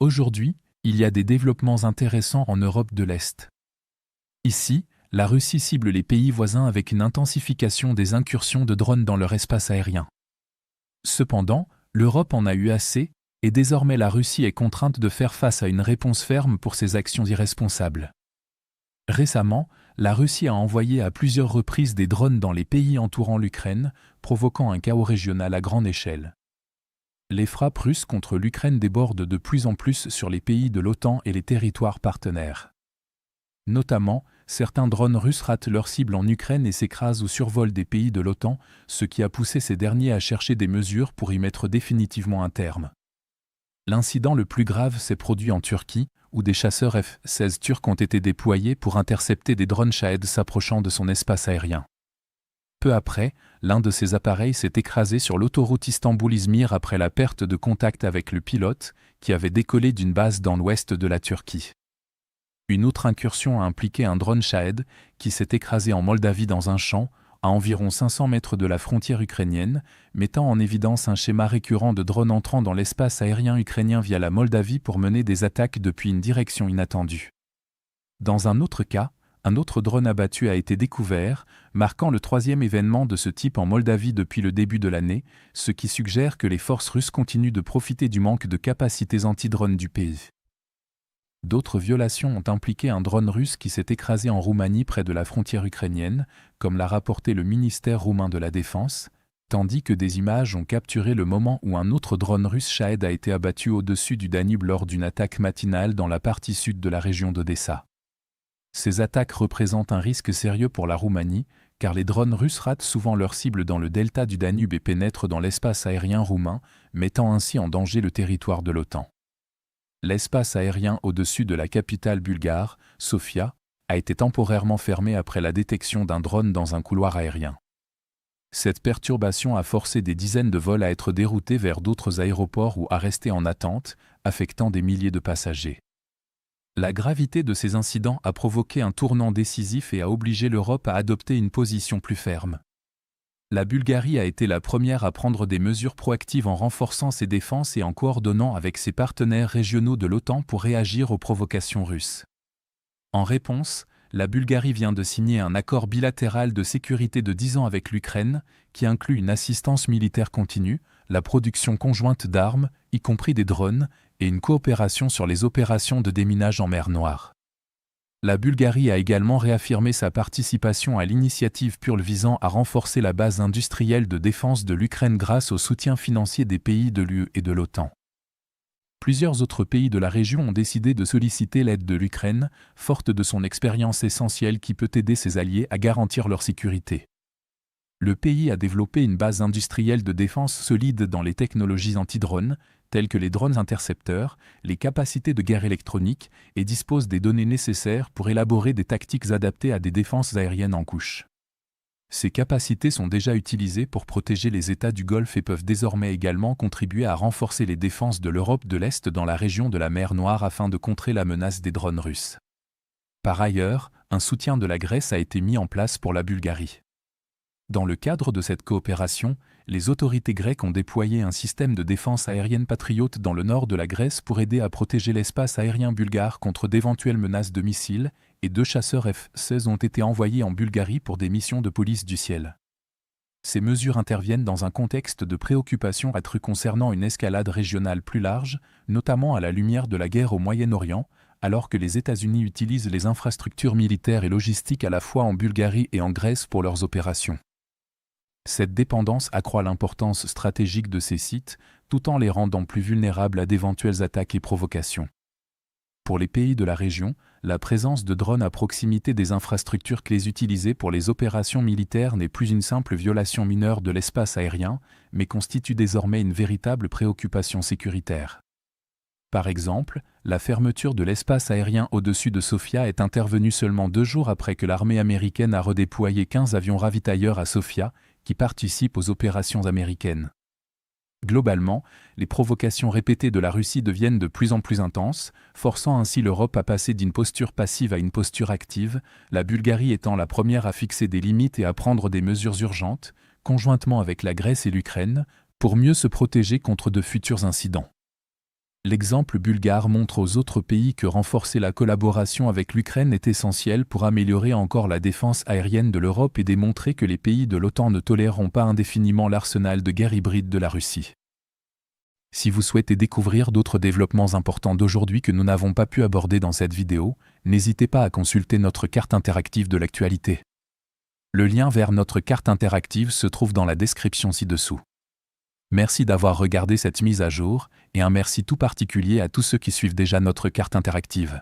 Aujourd'hui, il y a des développements intéressants en Europe de l'Est. Ici, la Russie cible les pays voisins avec une intensification des incursions de drones dans leur espace aérien. Cependant, l'Europe en a eu assez, et désormais la Russie est contrainte de faire face à une réponse ferme pour ses actions irresponsables. Récemment, la Russie a envoyé à plusieurs reprises des drones dans les pays entourant l'Ukraine, provoquant un chaos régional à grande échelle. Les frappes russes contre l'Ukraine débordent de plus en plus sur les pays de l'OTAN et les territoires partenaires. Notamment, certains drones russes ratent leur cible en Ukraine et s'écrasent ou survolent des pays de l'OTAN, ce qui a poussé ces derniers à chercher des mesures pour y mettre définitivement un terme. L'incident le plus grave s'est produit en Turquie, où des chasseurs F-16 turcs ont été déployés pour intercepter des drones Shahed s'approchant de son espace aérien. Peu après, l'un de ces appareils s'est écrasé sur l'autoroute Istanbul-İzmir après la perte de contact avec le pilote, qui avait décollé d'une base dans l'ouest de la Turquie. Une autre incursion a impliqué un drone Shahed, qui s'est écrasé en Moldavie dans un champ, à environ 500 mètres de la frontière ukrainienne, mettant en évidence un schéma récurrent de drones entrant dans l'espace aérien ukrainien via la Moldavie pour mener des attaques depuis une direction inattendue. Dans un autre cas, un autre drone abattu a été découvert, marquant le troisième événement de ce type en Moldavie depuis le début de l'année, ce qui suggère que les forces russes continuent de profiter du manque de capacités anti-drones du pays. D'autres violations ont impliqué un drone russe qui s'est écrasé en Roumanie près de la frontière ukrainienne, comme l'a rapporté le ministère roumain de la Défense, tandis que des images ont capturé le moment où un autre drone russe Shahed a été abattu au-dessus du Danube lors d'une attaque matinale dans la partie sud de la région d'Odessa. Ces attaques représentent un risque sérieux pour la Roumanie, car les drones russes ratent souvent leur cible dans le delta du Danube et pénètrent dans l'espace aérien roumain, mettant ainsi en danger le territoire de l'OTAN. L'espace aérien au-dessus de la capitale bulgare, Sofia, a été temporairement fermé après la détection d'un drone dans un couloir aérien. Cette perturbation a forcé des dizaines de vols à être déroutés vers d'autres aéroports ou à rester en attente, affectant des milliers de passagers. La gravité de ces incidents a provoqué un tournant décisif et a obligé l'Europe à adopter une position plus ferme. La Bulgarie a été la première à prendre des mesures proactives en renforçant ses défenses et en coordonnant avec ses partenaires régionaux de l'OTAN pour réagir aux provocations russes. En réponse, la Bulgarie vient de signer un accord bilatéral de sécurité de 10 ans avec l'Ukraine, qui inclut une assistance militaire continue, la production conjointe d'armes, y compris des drones, et une coopération sur les opérations de déminage en mer Noire. La Bulgarie a également réaffirmé sa participation à l'initiative PURL visant à renforcer la base industrielle de défense de l'Ukraine grâce au soutien financier des pays de l'UE et de l'OTAN. Plusieurs autres pays de la région ont décidé de solliciter l'aide de l'Ukraine, forte de son expérience essentielle qui peut aider ses alliés à garantir leur sécurité. Le pays a développé une base industrielle de défense solide dans les technologies anti-drones, telles que les drones intercepteurs, les capacités de guerre électronique, et dispose des données nécessaires pour élaborer des tactiques adaptées à des défenses aériennes en couche. Ces capacités sont déjà utilisées pour protéger les États du Golfe et peuvent désormais également contribuer à renforcer les défenses de l'Europe de l'Est dans la région de la mer Noire afin de contrer la menace des drones russes. Par ailleurs, un soutien de la Grèce a été mis en place pour la Bulgarie. Dans le cadre de cette coopération, les autorités grecques ont déployé un système de défense aérienne patriote dans le nord de la Grèce pour aider à protéger l'espace aérien bulgare contre d'éventuelles menaces de missiles, et 2 chasseurs F-16 ont été envoyés en Bulgarie pour des missions de police du ciel. Ces mesures interviennent dans un contexte de préoccupation accrue concernant une escalade régionale plus large, notamment à la lumière de la guerre au Moyen-Orient, alors que les États-Unis utilisent les infrastructures militaires et logistiques à la fois en Bulgarie et en Grèce pour leurs opérations. Cette dépendance accroît l'importance stratégique de ces sites, tout en les rendant plus vulnérables à d'éventuelles attaques et provocations. Pour les pays de la région, la présence de drones à proximité des infrastructures clés utilisées pour les opérations militaires n'est plus une simple violation mineure de l'espace aérien, mais constitue désormais une véritable préoccupation sécuritaire. Par exemple, la fermeture de l'espace aérien au-dessus de Sofia est intervenue seulement 2 jours après que l'armée américaine a redéployé 15 avions ravitailleurs à Sofia, qui participent aux opérations américaines. Globalement, les provocations répétées de la Russie deviennent de plus en plus intenses, forçant ainsi l'Europe à passer d'une posture passive à une posture active, la Bulgarie étant la première à fixer des limites et à prendre des mesures urgentes, conjointement avec la Grèce et l'Ukraine, pour mieux se protéger contre de futurs incidents. L'exemple bulgare montre aux autres pays que renforcer la collaboration avec l'Ukraine est essentiel pour améliorer encore la défense aérienne de l'Europe et démontrer que les pays de l'OTAN ne toléreront pas indéfiniment l'arsenal de guerre hybride de la Russie. Si vous souhaitez découvrir d'autres développements importants d'aujourd'hui que nous n'avons pas pu aborder dans cette vidéo, n'hésitez pas à consulter notre carte interactive de l'actualité. Le lien vers notre carte interactive se trouve dans la description ci-dessous. Merci d'avoir regardé cette mise à jour, et un merci tout particulier à tous ceux qui suivent déjà notre carte interactive.